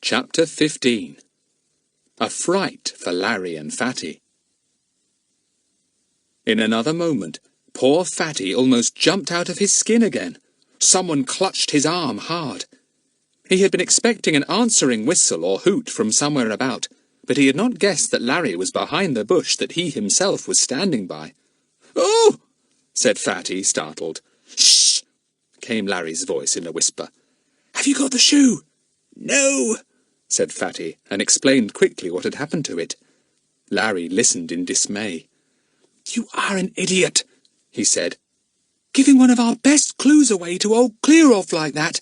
Chapter 15. A Fright for Larry and Fatty. In another moment, poor Fatty almost jumped out of his skin again. Someone clutched his arm hard. He had been expecting an answering whistle or hoot from somewhere about, but he had not guessed that Larry was behind the bush that he himself was standing by. "Oh!" said Fatty, startled. "Shh!" came Larry's voice in a whisper. "Have you got the shoe?" "No," said Fatty, and explained quickly what had happened to it. Larry listened in dismay. "You are an idiot," he said. "Giving one of our best clues away to old Clear-Off like that.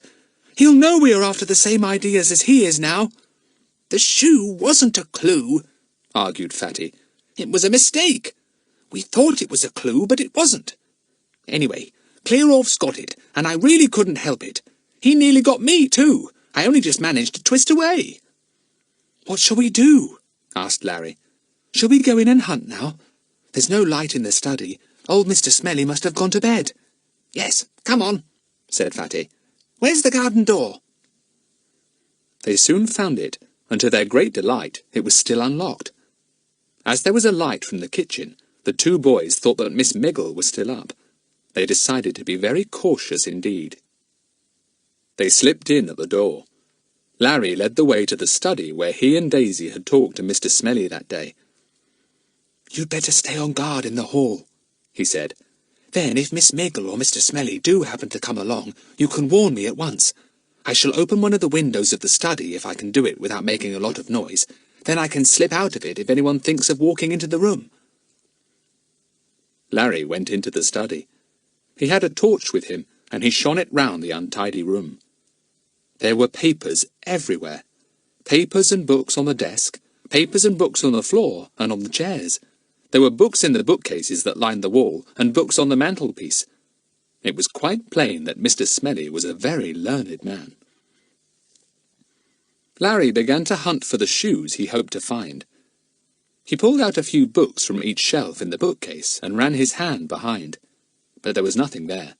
He'll know we are after the same ideas as he is now." "The shoe wasn't a clue," argued Fatty. "It was a mistake. We thought it was a clue, but it wasn't. Anyway, Clear-Off's got it, and I really couldn't help it. He nearly got me, too. I only just managed to twist away." "What shall we do?" asked Larry. "Shall we go in and hunt now? There's no light in the study. Old Mr. Smellie must have gone to bed." "Yes, come on," said Fatty. "Where's the garden door?" They soon found it, and to their great delight it was still unlocked. As there was a light from the kitchen, the two boys thought that Miss Miggle was still up. They decided to be very cautious indeed. They slipped in at the door. Larry led the way to the study where he and Daisy had talked to Mr. Smellie that day. "You'd better stay on guard in the hall," he said. "Then, if Miss Miggle or Mr. Smellie do happen to come along, you can warn me at once. I shall open one of the windows of the study if I can do it without making a lot of noise. Then I can slip out of it if anyone thinks of walking into the room." Larry went into the study. He had a torch with him, and he shone it round the untidy room. There were papers everywhere. Papers and books on the desk, papers and books on the floor and on the chairs. There were books in the bookcases that lined the wall, and books on the mantelpiece. It was quite plain that Mr. Smellie was a very learned man. Larry began to hunt for the shoes he hoped to find. He pulled out a few books from each shelf in the bookcase and ran his hand behind, but there was nothing there.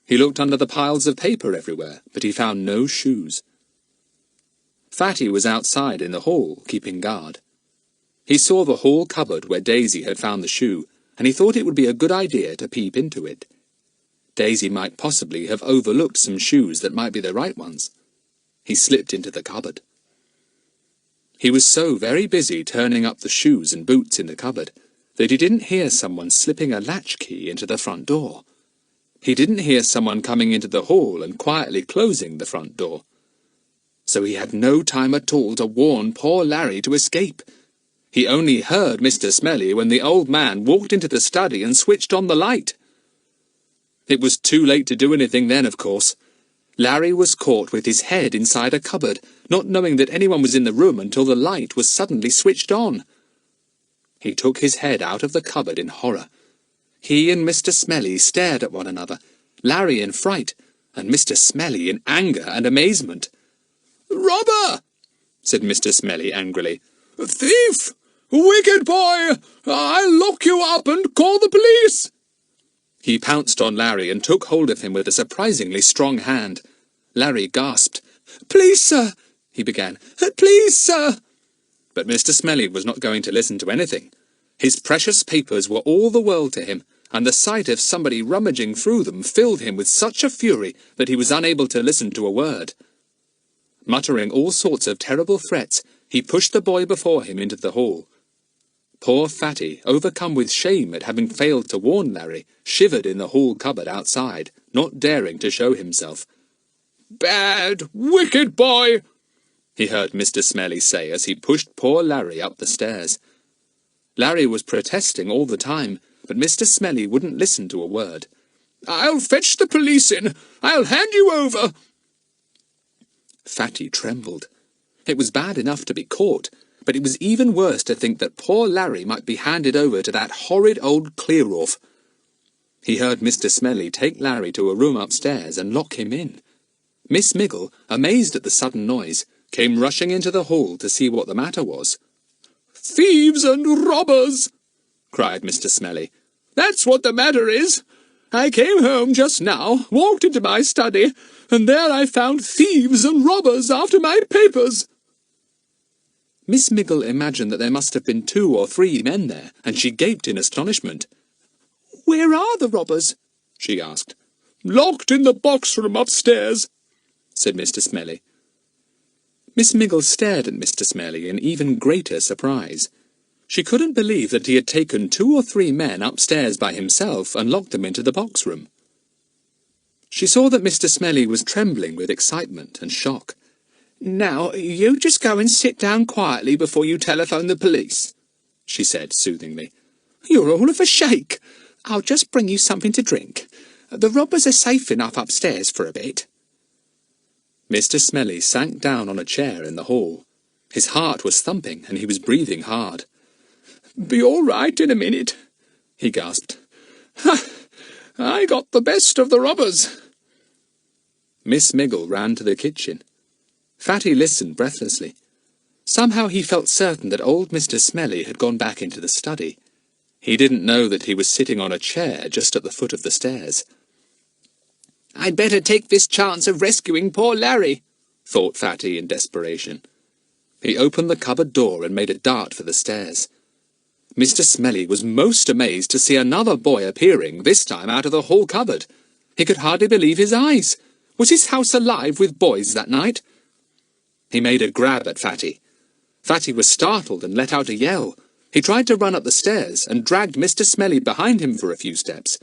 He looked under the piles of paper everywhere, but he found no shoes. Fatty was outside in the hall, keeping guard. He saw the hall cupboard where Daisy had found the shoe, and he thought it would be a good idea to peep into it. Daisy might possibly have overlooked some shoes that might be the right ones. He slipped into the cupboard. He was so very busy turning up the shoes and boots in the cupboard that he didn't hear someone slipping a latchkey into the front door. He didn't hear someone coming into the hall and quietly closing the front door. So he had no time at all to warn poor Larry to escape. He only heard Mr. Smellie when the old man walked into the study and switched on the light. It was too late to do anything then, of course. Larry was caught with his head inside a cupboard, not knowing that anyone was in the room until the light was suddenly switched on. He took his head out of the cupboard in horror. He and Mr. Smellie stared at one another, Larry in fright, and Mr. Smellie in anger and amazement. "Robber!" said Mr. Smellie angrily. "Thief! Wicked boy! I'll lock you up and call the police!" He pounced on Larry and took hold of him with a surprisingly strong hand. Larry gasped. "Please, sir," he began. "Please, sir." But Mr. Smellie was not going to listen to anything. His precious papers were all the world to him, and the sight of somebody rummaging through them filled him with such a fury that he was unable to listen to a word. Muttering all sorts of terrible threats, he pushed the boy before him into the hall. Poor Fatty, overcome with shame at having failed to warn Larry, shivered in the hall cupboard outside, not daring to show himself. "Bad, wicked boy!" he heard Mr. Smellie say as he pushed poor Larry up the stairs. Larry was protesting all the time, but Mr. Smellie wouldn't listen to a word. "I'll fetch the police in. I'll hand you over." Fatty trembled. It was bad enough to be caught, but it was even worse to think that poor Larry might be handed over to that horrid old Clear-Off. He heard Mr. Smellie take Larry to a room upstairs and lock him in. Miss Miggle, amazed at the sudden noise, came rushing into the hall to see what the matter was. "Thieves and robbers!" cried Mr. Smellie. "That's what the matter is. I came home just now, walked into my study, and there I found thieves and robbers after my papers." Miss Miggle imagined that there must have been 2 or 3 men there, and she gaped in astonishment. "Where are the robbers?" she asked. "Locked in the box room upstairs," said Mr. Smellie. Miss Miggle stared at Mr. Smellie in even greater surprise. She couldn't believe that he had taken 2 or 3 men upstairs by himself and locked them into the box room. She saw that Mr. Smellie was trembling with excitement and shock. "Now, you just go and sit down quietly before you telephone the police," she said soothingly. "You're all of a shake. I'll just bring you something to drink. The robbers are safe enough upstairs for a bit." Mr. Smellie sank down on a chair in the hall. His heart was thumping and he was breathing hard. "Be all right in a minute," he gasped. "I got the best of the robbers." Miss Miggle ran to the kitchen. Fatty listened breathlessly. Somehow he felt certain that old Mr. Smellie had gone back into the study. He didn't know that he was sitting on a chair just at the foot of the stairs. "I'd better take this chance of rescuing poor Larry," thought Fatty in desperation. He opened the cupboard door and made a dart for the stairs. Mr. Smellie was most amazed to see another boy appearing, this time out of the hall cupboard. He could hardly believe his eyes. Was his house alive with boys that night? He made a grab at Fatty. Fatty was startled and let out a yell. He tried to run up the stairs and dragged Mr. Smellie behind him for a few steps.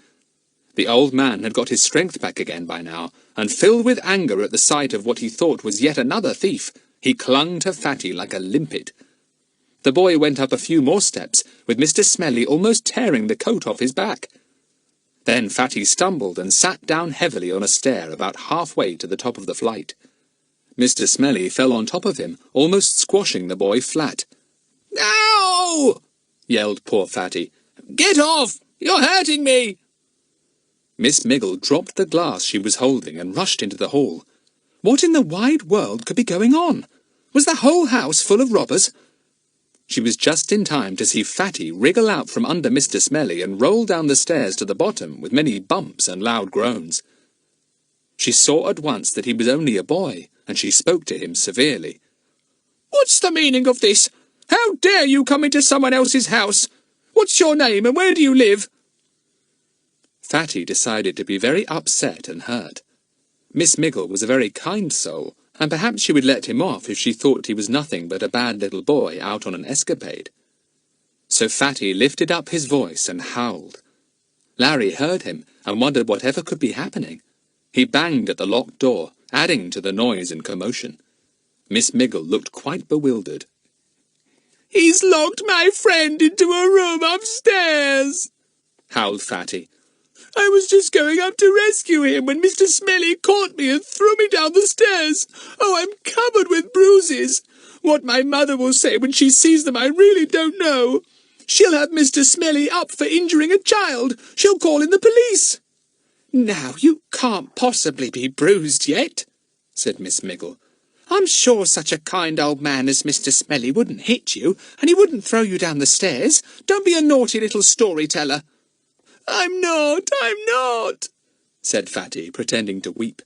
The old man had got his strength back again by now, and filled with anger at the sight of what he thought was yet another thief, he clung to Fatty like a limpet. The boy went up a few more steps, with Mr. Smellie almost tearing the coat off his back. Then Fatty stumbled and sat down heavily on a stair about halfway to the top of the flight. Mr. Smellie fell on top of him, almost squashing the boy flat. "Ow!" yelled poor Fatty. "Get off! You're hurting me!" Miss Miggle dropped the glass she was holding and rushed into the hall. What in the wide world could be going on? Was the whole house full of robbers? She was just in time to see Fatty wriggle out from under Mr. Smellie and roll down the stairs to the bottom with many bumps and loud groans. She saw at once that he was only a boy, and she spoke to him severely. "What's the meaning of this? How dare you come into someone else's house? What's your name and where do you live?" Fatty decided to be very upset and hurt. Miss Miggle was a very kind soul, and perhaps she would let him off if she thought he was nothing but a bad little boy out on an escapade. So Fatty lifted up his voice and howled. Larry heard him and wondered whatever could be happening. He banged at the locked door, adding to the noise and commotion. Miss Miggle looked quite bewildered. "He's locked my friend into a room upstairs," howled Fatty. "I was just going up to rescue him when Mr. Smellie caught me and threw me down the stairs. Oh, I'm covered with bruises. What my mother will say when she sees them I really don't know. She'll have Mr. Smellie up for injuring a child. She'll call in the police." "Now, you can't possibly be bruised yet," said Miss Miggle. "I'm sure such a kind old man as Mr. Smellie wouldn't hit you, and he wouldn't throw you down the stairs. Don't be a naughty little storyteller." I'm not," said Fatty, pretending to weep.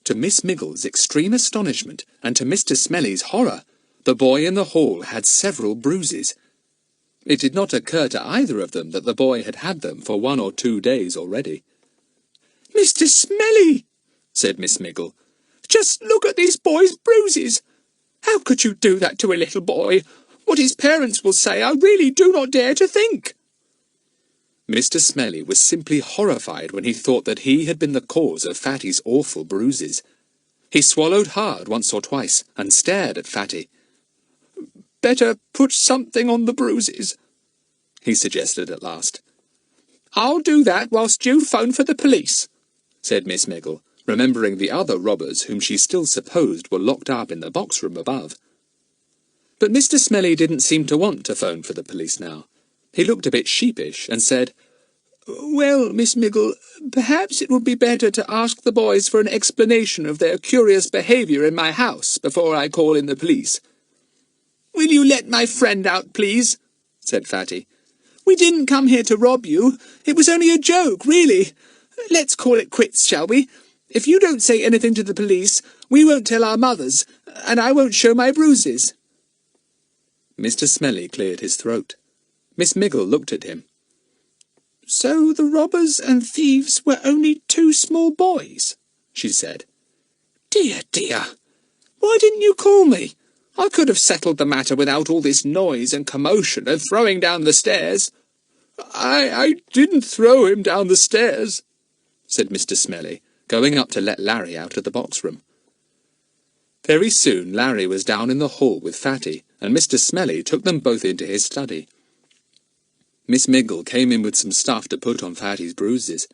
To Miss Miggle's extreme astonishment, and to Mr. Smellie's horror, the boy in the hall had several bruises. It did not occur to either of them that the boy had had them for 1 or 2 days already. "Mr. Smellie," said Miss Miggle, "just look at this boy's bruises. How could you do that to a little boy? What his parents will say I really do not dare to think." Mr. Smellie was simply horrified when he thought that he had been the cause of Fatty's awful bruises. He swallowed hard once or twice and stared at Fatty. "Better put something on the bruises," he suggested at last. "I'll do that whilst you phone for the police," said Miss Miggle, remembering the other robbers whom she still supposed were locked up in the box room above. But Mr. Smellie didn't seem to want to phone for the police now. He looked a bit sheepish and said, "Well, Miss Miggle, perhaps it would be better to ask the boys for an explanation of their curious behaviour in my house before I call in the police." "Will you let my friend out, please?" said Fatty. "We didn't come here to rob you. It was only a joke, really. Let's call it quits, shall we? If you don't say anything to the police, we won't tell our mothers, and I won't show my bruises." Mr. Smellie cleared his throat. Miss Miggle looked at him. "So the robbers and thieves were only 2 small boys," she said. "Dear, dear! Why didn't you call me? I could have settled the matter without all this noise and commotion and throwing down the stairs." I didn't throw him down the stairs," said Mr. Smellie, going up to let Larry out of the box-room. Very soon Larry was down in the hall with Fatty, and Mr. Smellie took them both into his study. Miss Miggle came in with some stuff to put on Fatty's bruises.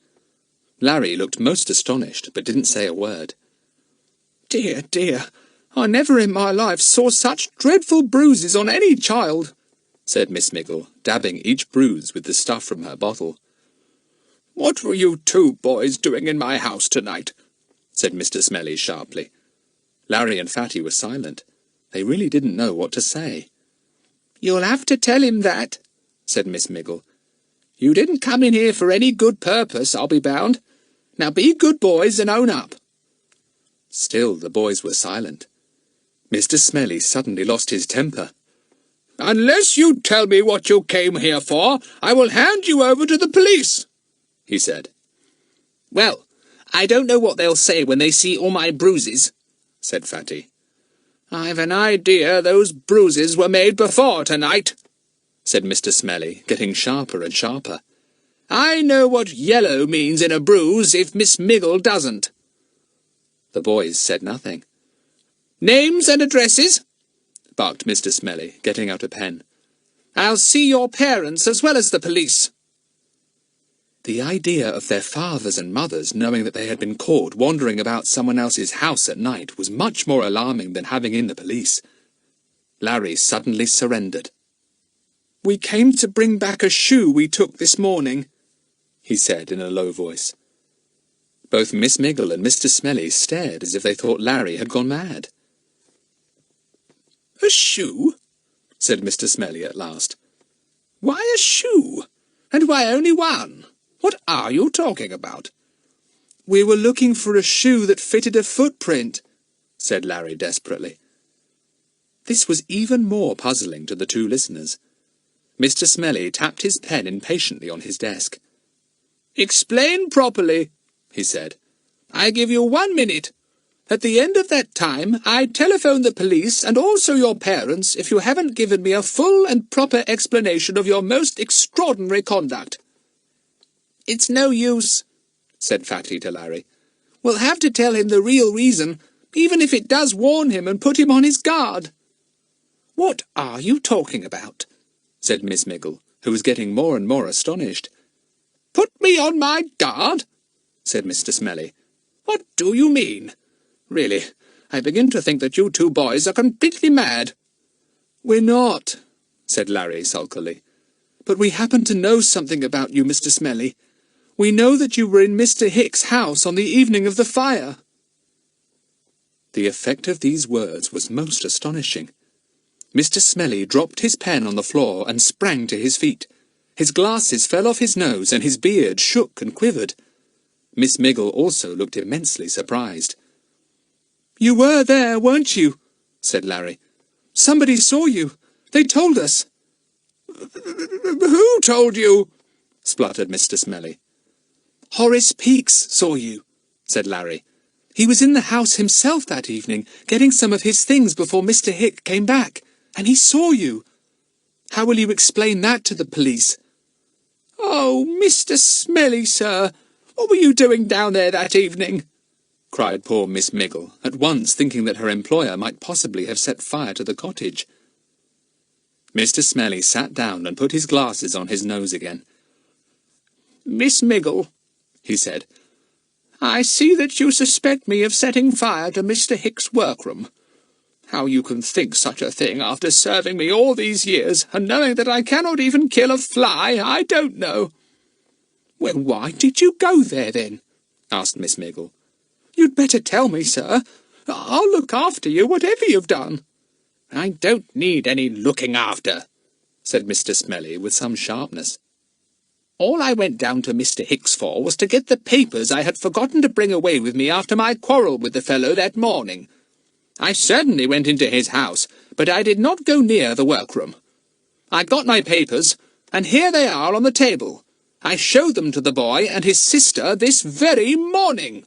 Larry looked most astonished, but didn't say a word. "Dear, dear, I never in my life saw such dreadful bruises on any child," said Miss Miggle, dabbing each bruise with the stuff from her bottle. "What were you 2 boys doing in my house tonight?" said Mr. Smellie sharply. Larry and Fatty were silent. They really didn't know what to say. "You'll have to tell him that," said Miss Miggle. "You didn't come in here for any good purpose, I'll be bound. Now be good boys and own up." Still the boys were silent. Mr. Smellie suddenly lost his temper. "Unless you tell me what you came here for, I will hand you over to the police," he said. "Well, I don't know what they'll say when they see all my bruises," said Fatty. "I've an idea those bruises were made before tonight," said Mr. Smellie, getting sharper and sharper. "I know what yellow means in a bruise if Miss Miggle doesn't." The boys said nothing. "Names and addresses?" barked Mr. Smellie, getting out a pen. "I'll see your parents as well as the police." The idea of their fathers and mothers knowing that they had been caught wandering about someone else's house at night was much more alarming than having in the police. Larry suddenly surrendered. "We came to bring back a shoe we took this morning," he said in a low voice. Both Miss Miggle and Mr. Smellie stared as if they thought Larry had gone mad. "A shoe?" said Mr. Smellie at last. "Why a shoe? And why only one? What are you talking about?" "We were looking for a shoe that fitted a footprint," said Larry desperately. This was even more puzzling to the 2 listeners. Mr. Smellie tapped his pen impatiently on his desk. "Explain properly," he said. "I give you 1 minute. At the end of that time, I telephone the police and also your parents if you haven't given me a full and proper explanation of your most extraordinary conduct." "It's no use," said Fatty to Larry. "We'll have to tell him the real reason, even if it does warn him and put him on his guard." "What are you talking about?" said Miss Miggle, who was getting more and more astonished. "Put me on my guard?" said Mr. Smellie. "What do you mean? Really, I begin to think that you 2 boys are completely mad." "We're not," said Larry sulkily. "But we happen to know something about you, Mr. Smellie. We know that you were in Mr. Hick's house on the evening of the fire." The effect of these words was most astonishing. Mr. Smellie dropped his pen on the floor and sprang to his feet. His glasses fell off his nose and his beard shook and quivered. Miss Miggle also looked immensely surprised. "You were there, weren't you?" said Larry. "Somebody saw you. They told us." "Who told you?" spluttered Mr. Smellie. "Horace Peakes saw you," said Larry. "He was in the house himself that evening, getting some of his things before Mr. Hick came back, and he saw you. How will you explain that to the police?" "Oh, Mr. Smellie, sir, what were you doing down there that evening?" cried poor Miss Miggle, at once thinking that her employer might possibly have set fire to the cottage. Mr. Smellie sat down and put his glasses on his nose again. "Miss Miggle," he said, "I see that you suspect me of setting fire to Mr. Hick's workroom. How you can think such a thing after serving me all these years, and knowing that I cannot even kill a fly, I don't know." "Well, why did you go there, then?" asked Miss Miggle. "You'd better tell me, sir. I'll look after you, whatever you've done." "I don't need any looking after," said Mr. Smellie with some sharpness. All I went down to Mr. Hick's for was to get the papers I had forgotten to bring away with me after my quarrel with the fellow that morning. I certainly went into his house, but I did not go near the workroom. I got my papers, and here they are on the table. I showed them to the boy and his sister this very morning."